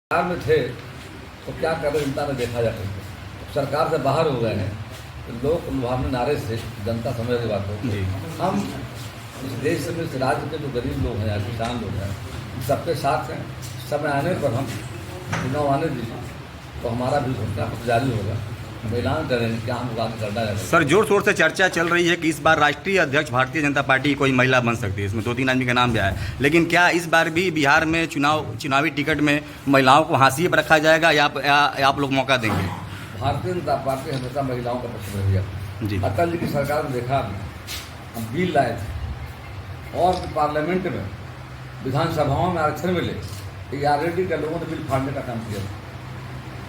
सरकार में थे तो क्या कर रहे जनता ने देखा जा सकता है। सरकार से बाहर हो गए हैं तो लोग लुभावने नारे से जनता समझ रही बात हो। हम इस देश में इस राज्य के जो गरीब लोग हैं या किसान लोग हैं सबके साथ हैं। समय आने पर हम चुनाव आने दीजिए तो हमारा भी घोषणा पत्र जारी होगा, हम ऐलान करेंगे क्या हम आगे करना है। सर जोर शोर से चर्चा चल रही है कि इस बार राष्ट्रीय अध्यक्ष भारतीय जनता पार्टी की कोई महिला बन सकती है। इसमें 2-3 आदमी का नाम भी आया है, लेकिन क्या इस बार भी बिहार में चुनावी टिकट में महिलाओं को हाशिए पर रखा जाएगा या आप लोग मौका देंगे? भारतीय जनता पार्टी हमेशा महिलाओं का पक्ष में रही जी। अटल जी की सरकार में देखा हम बिल लाए थे और पार्लियामेंट में विधानसभाओं में आरक्षण मिले, आरएलडी के लोगों ने बिल फाड़ने का काम किया,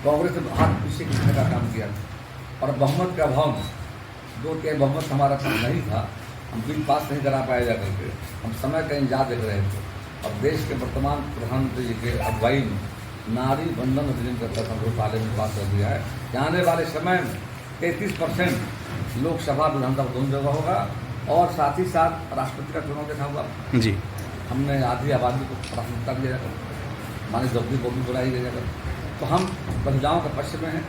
कांग्रेस ने हाथ पीछे खींचने का काम किया और बहुमत के अभाव में 2-3 बहुमत हमारा पास नहीं था, हम बिल पास नहीं करा पाए जा करके हम समय का इंतजार देख रहे थे। अब देश के वर्तमान प्रधानमंत्री जी के अगुवाई में नारी बंधन अधिनियम का तहत हमको पार्लियामेंट पास कर दिया है कि आने वाले समय में 33% लोकसभा विधानसभा दोनों जगह होगा और साथ ही साथ राष्ट्रपति का चुनाव देखा होगा। जी, हमने आधी आबादी को प्राथमिकता दिया जाकर, मानी द्रौपदी को भी बुलाई गई जाकर, तो हम महिलाओं के पक्ष में हैं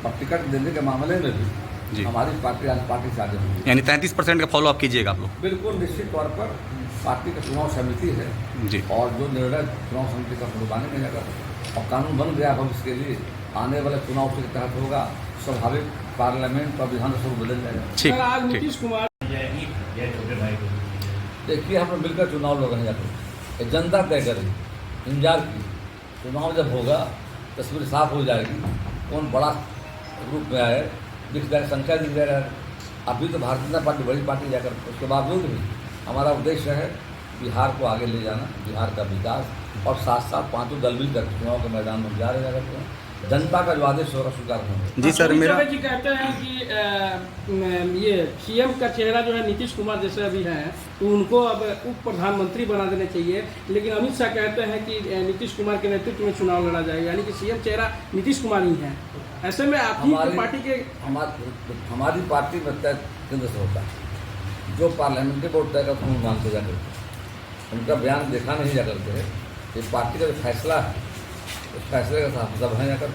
और टिकट देने के मामले में भी हमारी पार्टी आज पार्टी से आगे होगी। यानी 33% का फॉलो अप कीजिएगा आप लोग? बिल्कुल निश्चित तौर पर पार्टी का चुनाव समिति है जी, और जो निर्णय चुनाव समिति का फुलवाने में जाकर और कानून बन गया भविष्य के लिए आने वाले चुनाव के तहत होगा, स्वाभाविक पार्लियामेंट और विधानसभा बदल जाएगा। आज नीतीश कुमार देखिए हम मिलकर चुनाव लड़ रहे हैं, जनता तय करेगी, इंतजार की चुनाव जब होगा तस्वीर साफ हो जाएगी, कौन बड़ा रूप में आए दिख जाए, संख्या दिख जाएगा। अभी तो भारतीय जनता पार्टी बड़ी पार्टी जाकर उसके बावजूद भी हमारा उद्देश्य है बिहार को आगे ले जाना, बिहार का विकास और साथ साथ पांचों दल मिलकर चुनाव के मैदान में जा रहे हैं। जनता का जो आदेश होगा स्वीकार होंगे। जी सर, मेरा जी कहते हैं कि ये सीएम का चेहरा जो है नीतीश कुमार जैसे अभी हैं तो उनको अब उप प्रधानमंत्री बना देना चाहिए, लेकिन अमित शाह कहते हैं कि नीतीश कुमार के नेतृत्व में चुनाव लड़ा जाएगा, यानी कि सीएम चेहरा नीतीश कुमार ही है। ऐसे में आपकी पार्टी के हमारी पार्टी में तय केंद्र से होता है, जो पार्लियामेंट्री बोर्ड तय का कानून मानते जा करके उनका बयान देखा नहीं जा करके ये पार्टी का जो फैसला है उस फैसले के साथ सब है जाकर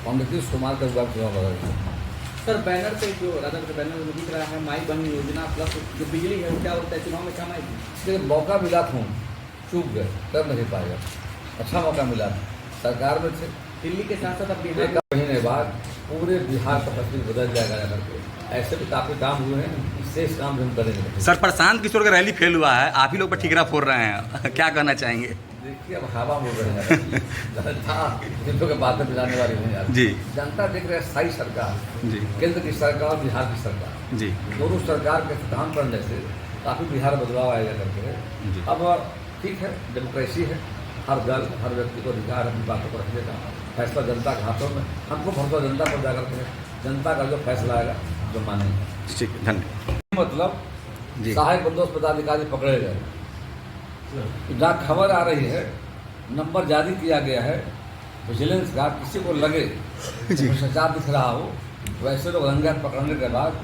और नीतीश कुमार का विभाग चुनाव लड़ा जाएगा। सर बैनर पे जो राजा के बैनर में दिख रहा है माई बहन योजना प्लस जो बिजली है क्या होता है चुनाव में काम आएगी? लेकिन मौका मिला था, चूक गए, कर नहीं पाएगा। अच्छा मौका मिला था, सरकार में थे, दिल्ली के साथ साथ अब एक महीने बाद पूरे बिहार का तस्वीर बदल जाएगा जाकर के। ऐसे भी काफ़ी काम हुए हैं, शेष काम भी हम करेंगे। सर प्रशांत किशोर का रैली फेल हुआ है, आप ही लोग पर ठिकरा फोड़ रहे हैं, क्या कहना चाहेंगे? देखिए अब हवा बोल रहे हैं जनता जिनको के बात में मिलाने वाली नहीं यार। जी, जनता देख रहे हैं स्थायी सरकार, जी, केंद्र की सरकार और बिहार की सरकार, जी, दोनों सरकार के सिद्धांत पढ़ने से काफ़ी बिहार बदलाव आएगा करके। अब ठीक है, डेमोक्रेसी है, हर दल हर व्यक्ति को अधिकार अपनी बातों को रखने का, फैसला जनता के हाथों में। हमको भरोसा जनता पर जाकर के जनता का जो फैसला आएगा जो मानेंगे। ठीक है, धन्यवाद। मतलब जी, सहायक बंदोबस्त पदाधिकारी पकड़े गए, जहाँ खबर आ रही है नंबर जारी किया गया है विजिलेंस का, किसी को लगे भ्रष्टाचार दिख रहा हो वैसे लोग रंगे हाथ पकड़ने के बाद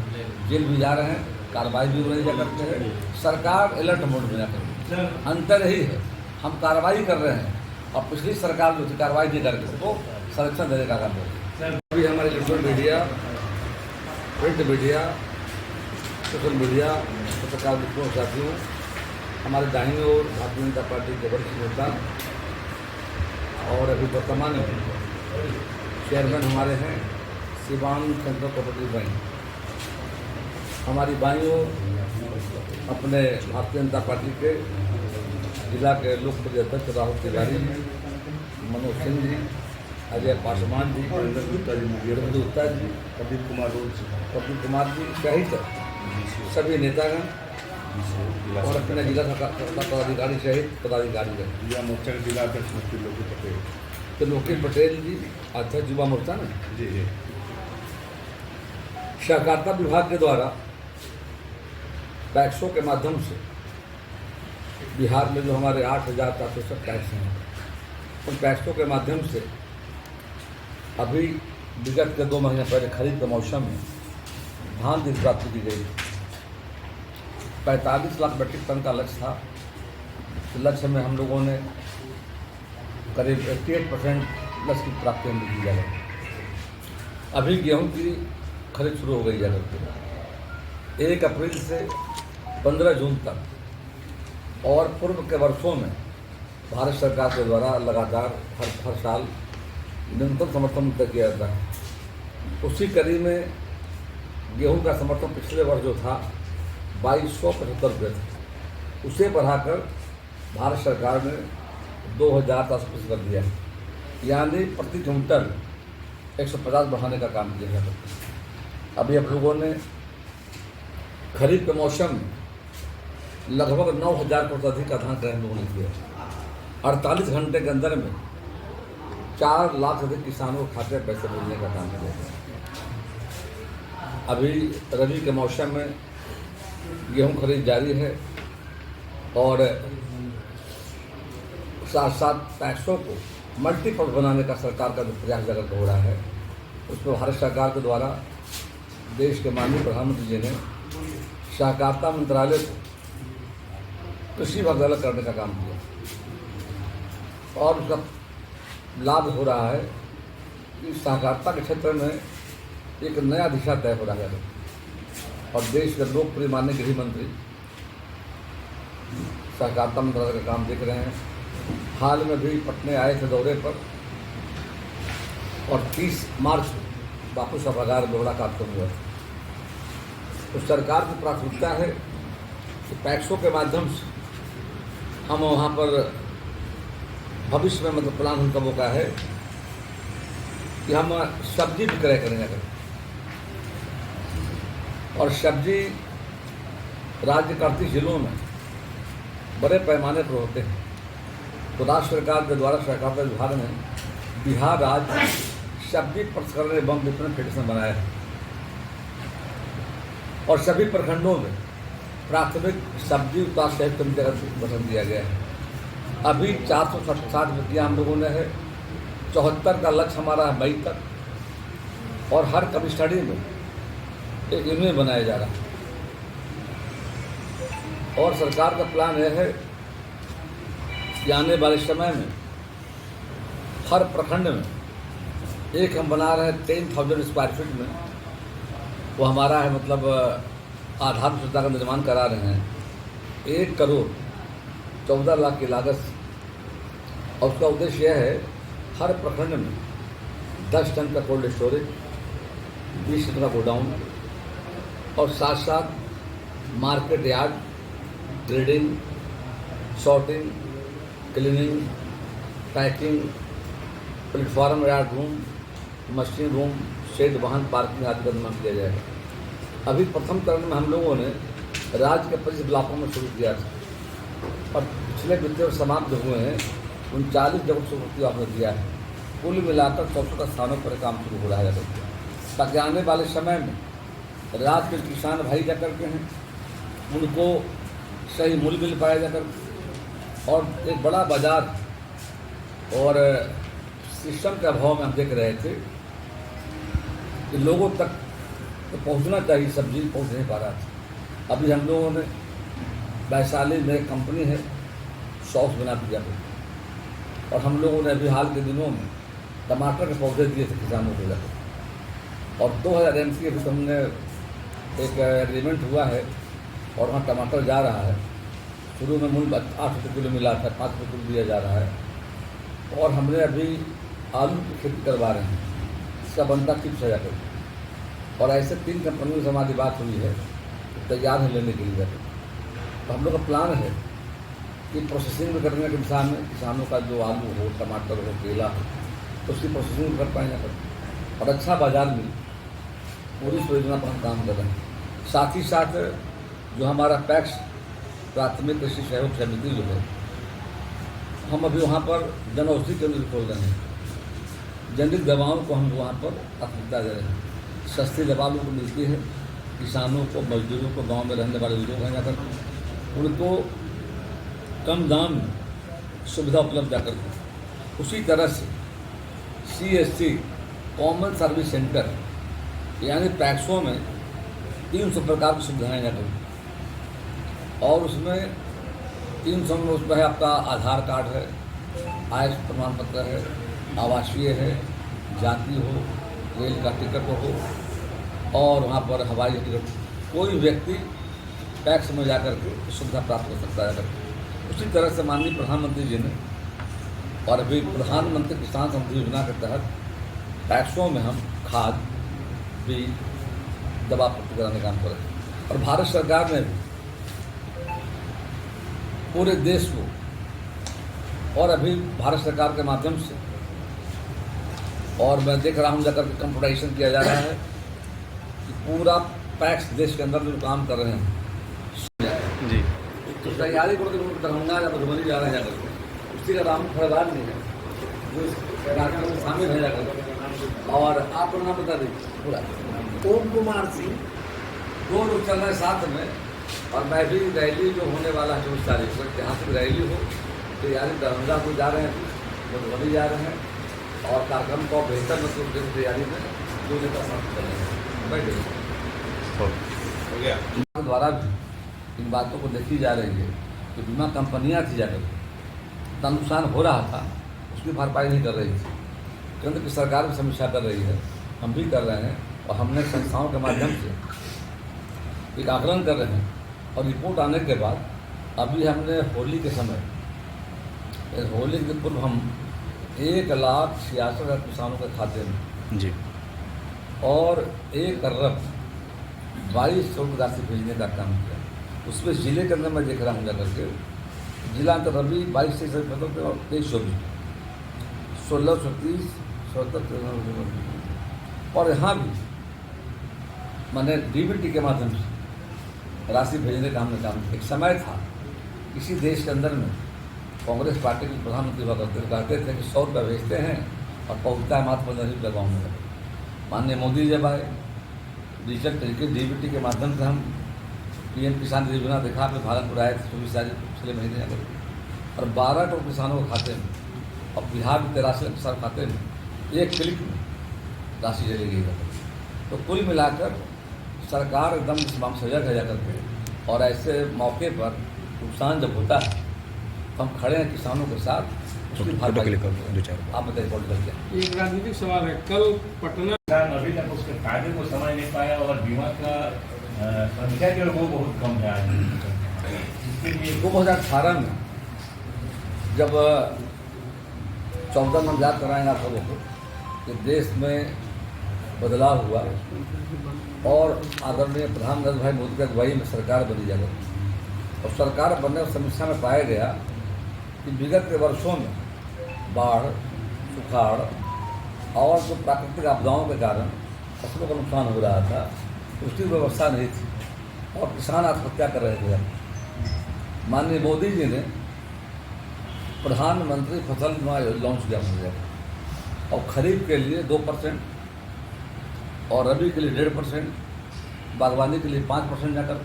जेल भी जा रहे हैं, कार्रवाई भी हो रही जा करते हैं। सरकार अलर्ट मोड में जाकर, अंतर यही है हम कार्रवाई कर रहे हैं और पिछली सरकार जो थी कार्रवाई नहीं करके तो संरक्षण देने का काम करती है। अभी हमारे electronic media, print media, social media, पत्रकार मित्रों साथियों, हमारे दाहिनी ओर भारतीय जनता पार्टी के वरिष्ठ नेता और अभी वर्तमान चेयरमैन हमारे हैं शिवानंद चंद्र प्रॉपर्टी बैंक, हमारी बाईं ओर अपने भारतीय जनता पार्टी के जिला के लोकप्रिय अध्यक्ष राहुल तिवारी, मनोज सिंह जी, अजय पासवान जी, वीरेंद्र गुप्ता जी, प्रदीप कुमार जी सहित सभी नेतागण और अपने जिला पदाधिकारी सहित पदाधिकारी युवा मोर्चा के जिला अध्यक्ष लोकेश पटेल जी, अध्यक्ष युवा मोर्चा ना जी। सहकारिता विभाग के द्वारा पैक्सों के माध्यम से बिहार में जो हमारे 8,467 पैक्स हैं उन पैक्सों के माध्यम से अभी विगत के 2 महीने पहले खरीद के मौसम में धान की प्राप्ति की गई। 45 लाख मीट्रिक टन का लक्ष्य था। लक्ष्य में हम लोगों ने करीब 88% लक्ष्य की प्राप्ति हम की जाएगा। अभी गेहूं की खरीद शुरू हो गई है। 1 अप्रैल से 15 जून तक और पूर्व के वर्षों में भारत सरकार के द्वारा लगातार हर साल न्यूनतम समर्थन तय किया जाता है। उसी कड़ी में गेहूं का समर्थन पिछले वर्ष जो था 2275 रुपये था, उसे बढ़ाकर भारत सरकार ने 2010 कर दिया, यानी प्रति क्विंटल 150 बढ़ाने का काम किया है। अभी आप लोगों ने खरीफ के मौसम में लगभग 9000 करोड़ से अधिक का धान क्रय हम लोगों ने किया। 48 घंटे के अंदर में 4 लाख से अधिक किसानों को खाते में पैसे मिलने का काम किया। अभी रबी के मौसम में गेहूं खरीद जारी है और साथ साथ पैसों को मल्टीपर्पज बनाने का सरकार का जो प्रयास जगत हो रहा है, उसमें भारत सरकार के द्वारा देश के माननीय प्रधानमंत्री जी ने सहकारिता मंत्रालय को कृषि विभाग अलग करने का काम किया और उसका लाभ हो रहा है कि सहकारिता के क्षेत्र में एक नया दिशा तय हो रहा है। और देश के लोकप्रिय माननीय गृह मंत्री सहकारिता मंत्रालय का काम देख रहे हैं। हाल में भी पटने आए थे दौरे पर और 30 मार्च को बापू सभागार में बड़ा कार्यक्रम हुआ। तो सरकार की प्राथमिकता है कि पैक्सों के माध्यम से हम वहाँ पर भविष्य में मतलब प्लान उनका मौका है कि हम सब्जी विक्रय करेंगे और सब्जी राज्य के 38 जिलों में बड़े पैमाने पर होते हैं। तो राज्य सरकार के द्वारा सहकारिता विभाग ने बिहार राज्य सब्जी प्रसंस्करण एवं विपणन फेडरेशन बनाया है और सभी प्रखंडों में प्राथमिक सब्जी उत्पाद सहयोग समिति का गठन किया गया है। अभी 460 व्यक्तियाँ हम लोगों ने है, 74 का लक्ष्य हमारा है मई तक और हर कब स्टडी में एक यूनियन बनाया जा रहा है। और सरकार का प्लान यह है कि आने वाले समय में हर प्रखंड में एक हम बना रहे हैं 10,000 स्क्वायर फीट में, वो हमारा है मतलब आधार सुविधा का निर्माण करा रहे हैं 1 करोड़ 14 लाख की लागत से। और उसका उद्देश्य यह है हर प्रखंड में 10 टन का कोल्ड स्टोरेज, 20 टन का गोडाउन और साथ साथ market yard, grading, sorting, cleaning, packing, platform yard room, machine room, shed, वाहन पार्किंग आदि का निर्माण किया जाएगा। अभी प्रथम चरण में हम लोगों ने राज्य के 25 ब्लॉकों में शुरू किया था और पिछले वित्तीय वर्ष समाप्त हुए हैं 39 जगह शुरू आपने दिया है। कुल मिलाकर 64 स्थानों पर काम शुरू हो रहा है ताकि आने वाले समय में राज्य के किसान भाई जा करके हैं उनको सही मूल्य मिल पाया जाकर और एक बड़ा बाजार और सिस्टम के अभाव में हम देख रहे थे कि लोगों तक तो पहुंचना चाहिए, सब्जी पहुंच नहीं पा रहा था। अभी हम लोगों ने वैशाली में एक कंपनी है सॉस बना दिया और हम लोगों ने अभी हाल के दिनों में टमाटर के पौधे दिए थे किसानों को जाकर और 2000 MC अभी हमने एक एग्रीमेंट हुआ है और वहाँ टमाटर जा रहा है। शुरू में मूल्य 8 रुपये किलो मिला था, 5 रुपये किलो दिया जा रहा है और हमने अभी आलू की खेती करवा रहे हैं, इसका बनता टिप्स है और ऐसे 3 कंपनियों से हमारी बात हुई है तैयार है लेने के लिए। तो हम लोग का प्लान है कि प्रोसेसिंग में करने के इंसान में किसानों का जो आलू हो, टमाटर हो, केला हो, तो उसकी प्रोसेसिंग कर पाएंगे और अच्छा बाजार मिले, पूरी योजना पर हम काम कर रहे हैं। साथ ही साथ जो हमारा पैक्स प्राथमिक कृषि सहयोग समिति जो है, हम अभी वहाँ पर जन औषधि केंद्र खोल रहे हैं। जेनेरिक दवाओं को हम वहाँ पर प्राथमिकता दे रहे हैं। सस्ती दवा लोगों को मिलती है, किसानों को, मजदूरों को, गांव में रहने वाले लोग हैं जाकर उनको कम दाम में सुविधा उपलब्ध जाकर। उसी तरह से CSC कॉमन सर्विस सेंटर यानी पैक्सों में 300 प्रकार की सुविधाएँ जाकर और उसमें 300 में उसमें है आपका आधार कार्ड है, आय प्रमाण पत्र है, आवासीय है, जाति हो, रेल का टिकट हो और वहाँ पर हवाई टिकट, कोई व्यक्ति टैक्स में जाकर के सुविधा प्राप्त कर सकता है। उसी तरह से माननीय प्रधानमंत्री जी ने और अभी प्रधानमंत्री किसान समृद्धि योजना के तहत टैक्सों में हम खाद, बीज, दवा आपूर्ति कराने का काम कर रहे हैं। और भारत सरकार ने पूरे देश को और अभी भारत सरकार के माध्यम से और मैं देख रहा हूँ जाकर के कंप्यूटराइजेशन किया जा रहा है कि पूरा पैक्स देश के अंदर जो काम कर रहे हैं जी, तो तैयारी को दरभंगा या मधुबनी जा रहे हैं जाकर उसी का नाम खड़बार नहीं है जो इस कार्यक्रम में शामिल है जाकर। और आप नाम बता दीजिए पूरा। ओम कुमार सिंह। 2 लोग चल रहे हैं साथ में और मैं भी रैली जो होने वाला है 24 तारीख को ऐतिहासिक रैली हो, तैयारी दरभंगा को जा रहे हैं, मधुबनी जा रहे हैं और कार्यक्रम को बेहतर मतलब की तैयारी में 2 नेता साथ कर रहे हैं। बैठे हो गया द्वारा भी इन बातों को देखी जा रही है कि बीमा कंपनियां थी जाकर इतना नुकसान हो रहा था उसकी भरपाई नहीं कर रही थी। केंद्र की सरकार भी समीक्षा कर रही है, हम भी कर रहे हैं और हमने संस्थाओं के माध्यम से एक आकलन कर रहे हैं और रिपोर्ट आने के बाद अभी हमने होली के समय, होली के पूर्व हम 1,66,000 किसानों के खाते में जी और 1,22 करोड़ राशि भेजने का काम किया। उसमें जिले के अंदर मैं देख रहा हूँ जाकर के जिला अंतर रवि 22 से मतलब 23-24 1630 77 और यहाँ भी मैंने DBT के माध्यम से राशि भेजने का हमने काम किया। एक समय था किसी देश के अंदर में कांग्रेस पार्टी के प्रधानमंत्री हुआ कहते थे कि 100 रुपये भेजते हैं और पहुँचता है मात्र 15 रुपये गाँव में। माननीय मोदी जब आए डिजिटल तरीके DBT के माध्यम से हम PM किसान योजना देखा पे भागलपुर आए थे 24 तारीख पिछले महीने आकर और 12 करोड़ किसानों के खाते में और बिहार में 83 लाख किसान खाते में एक क्लिक में राशि चली गई है। तो कुल मिलाकर सरकार एकदम इस मामले सजग है जाकर के और ऐसे मौके पर नुकसान जब होता है तो हम खड़े हैं किसानों के साथ। उसकी भरपाई आप बताइए कॉल करके। एक राजनीतिक सवाल है, कल पटना किसान अभी तक उसके फायदे को समझ नहीं पाया और बीमा का संख्या जो है वो बहुत कम है आज। इसके लिए 2018 में जब 14 नवजात कराएंगे आप लोगों को कि देश में बदलाव हुआ और आदरणीय प्रधानमंत्री भाई मोदी की अगुवाई में सरकार बनी जाकर और सरकार बनने और समीक्षा में पाया गया कि विगत के वर्षों में बाढ़, सुखाड़ और जो प्राकृतिक आपदाओं के कारण फसलों का नुकसान हो रहा था, उसकी व्यवस्था नहीं थी और किसान आत्महत्या कर रहे थे। माननीय मोदी जी ने प्रधानमंत्री फसल बीमा लॉन्च किया मुझे और खरीफ के लिए 2% और रबी के लिए 1.5%, बागवानी के लिए 5% जाकर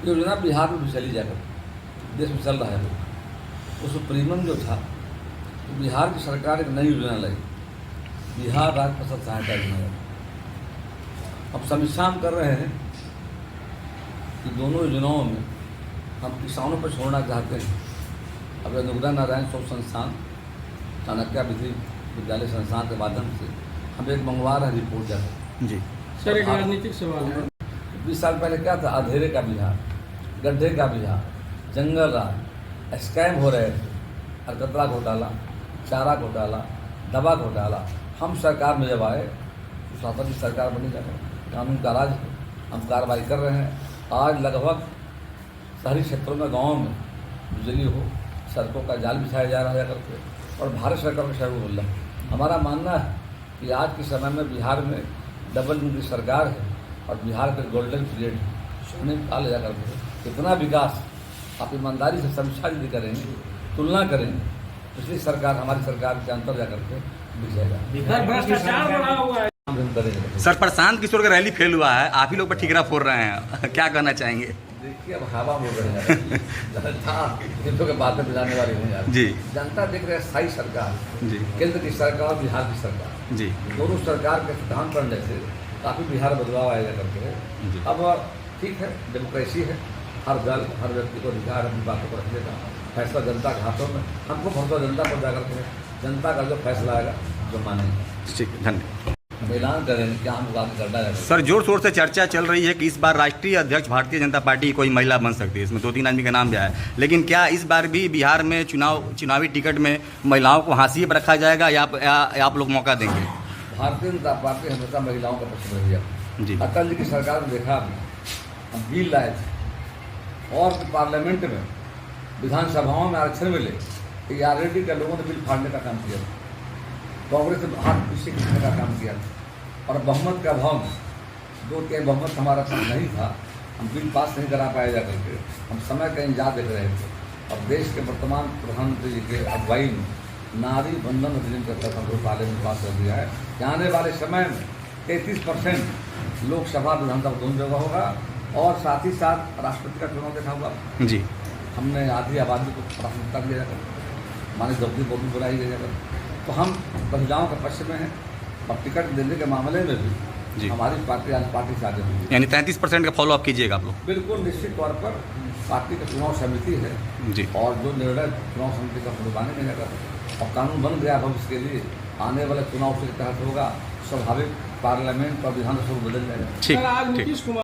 योजना बिहार में भी चली जाकर देश में चल रहा है। उस प्रीमियम जो था तो बिहार की सरकार एक नई योजना लाई, बिहार राज्य फसल सहायता योजना। अब समीक्षा हम कर रहे हैं कि दोनों योजनाओं में हम किसानों पर छोड़ना चाहते हैं। अब अनुग्रह नारायण शोध संस्थान, चाणक्य विधि विद्यालय संस्थान के माध्यम से हम एक मंगवा रहे हैं रिपोर्ट जाकर। जी सर, एक राजनीतिक सवाल है। 20 साल पहले क्या था? अंधेरे का बिहार, गड्ढे का बिहार, जंगल राज, स्कैम हो रहे थे, अलकतरा घोटाला, चारा घोटाला, दवा घोटाला। हम सरकार में जब आए तो शासन की सरकार बनी जाकर कानून का राज है, हम कार्रवाई कर रहे हैं। आज लगभग शहरी क्षेत्रों में, गाँव में बिजली हो, सड़कों का जाल बिछाया जा रहा है करके और भारत सरकार का सहयोग मिल रहा है। हमारा मानना है कि आज के समय में बिहार में डबल इंजन की सरकार है और बिहार के गोल्डन पीरियड सोने काल जा करके इतना विकास आप ईमानदारी से समीक्षा यदि करेंगे, तुलना करेंगे, पिछली सरकार हमारी सरकार के अंतर जा करके दिख जाएगा। भ्रष्टाचार बढ़ा हुआ है। करेंगे। सर, प्रशांत किशोर का रैली फेल हुआ है, आप ही लोग पर ठिकरा फोड़ रहे हैं, क्या कहना चाहेंगे? देखिए, अब हवा बोल रहे हैं जनता हिंदुओं के बातें मिलाने वाली नहीं यार। जी, जनता देख रहे हैं स्थायी सरकार, जी, केंद्र की सरकार और बिहार की सरकार, जी, दोनों सरकार के सिद्धांत पढ़ने से काफ़ी बिहार बदलाव आएगा करके। जी। अब ठीक है, डेमोक्रेसी है, हर दल हर व्यक्ति को अधिकार अपनी बातों को रखने का, फैसला जनता के हाथों में। हमको भरोसा जनता पर जाकर के जनता का जो फैसला आएगा जो मानेगा। ठीक है, धन्यवाद। हम ऐलान करेंगे कि हम आगे करना है। सर, जोर शोर से चर्चा चल रही है कि इस बार राष्ट्रीय अध्यक्ष भारतीय जनता पार्टी की कोई महिला बन सकती है। इसमें 2-3 आदमी का नाम भी आया है, लेकिन क्या इस बार भी बिहार में चुनावी टिकट में महिलाओं को हाशिए पर रखा जाएगा या आप लोग मौका देंगे? भारतीय जनता पार्टी हमेशा महिलाओं का पक्ष रही है। जी। अटल जी की सरकार में देखा हम बिल लाए थे और पार्लियामेंट में विधानसभाओं में आरक्षण मिले, ARD के लोगों ने बिल फाड़ने का काम किया, कांग्रेस ने हाथ पीछे खींचने का काम किया और बहुमत के अभाव में 2-3 बहुमत हमारा पास नहीं था, हम बिल पास नहीं करा पाए जा करके हम समय का इंतजार देख रहे थे। और देश के वर्तमान प्रधानमंत्री जी के अगुवाई में नारी बंधन अधिनियम का तहत पार्लियामेंट पास कर दिया है कि आने वाले समय में 33% लोकसभा विधानसभा दोनों जगह होगा और साथ ही साथ राष्ट्रपति का चुनाव देखा होगा। जी। हमने आधी आबादी को प्राथमिकता दिया जाकर, मानी द्रौपदी मुर्मू बुलाई गई जाकर, तो हम महिलाओं के पक्ष में हैं और टिकट देने के मामले में भी जी। हमारी पार्टी आज पार्टी से आगे हुई है। यानी 33% का फॉलोअप कीजिएगा आप लोग? बिल्कुल निश्चित तौर पर पार्टी की चुनाव समिति है जी। और जो निर्णय चुनाव समिति का फलवाने में जाकर और कानून बन गया भविष्य के लिए आने वाले चुनाव के तहत होगा, स्वाभाविक पार्लियामेंट और विधानसभा बदल जाएगा। ठीक सर, आज ठीक। नीतीश कुमार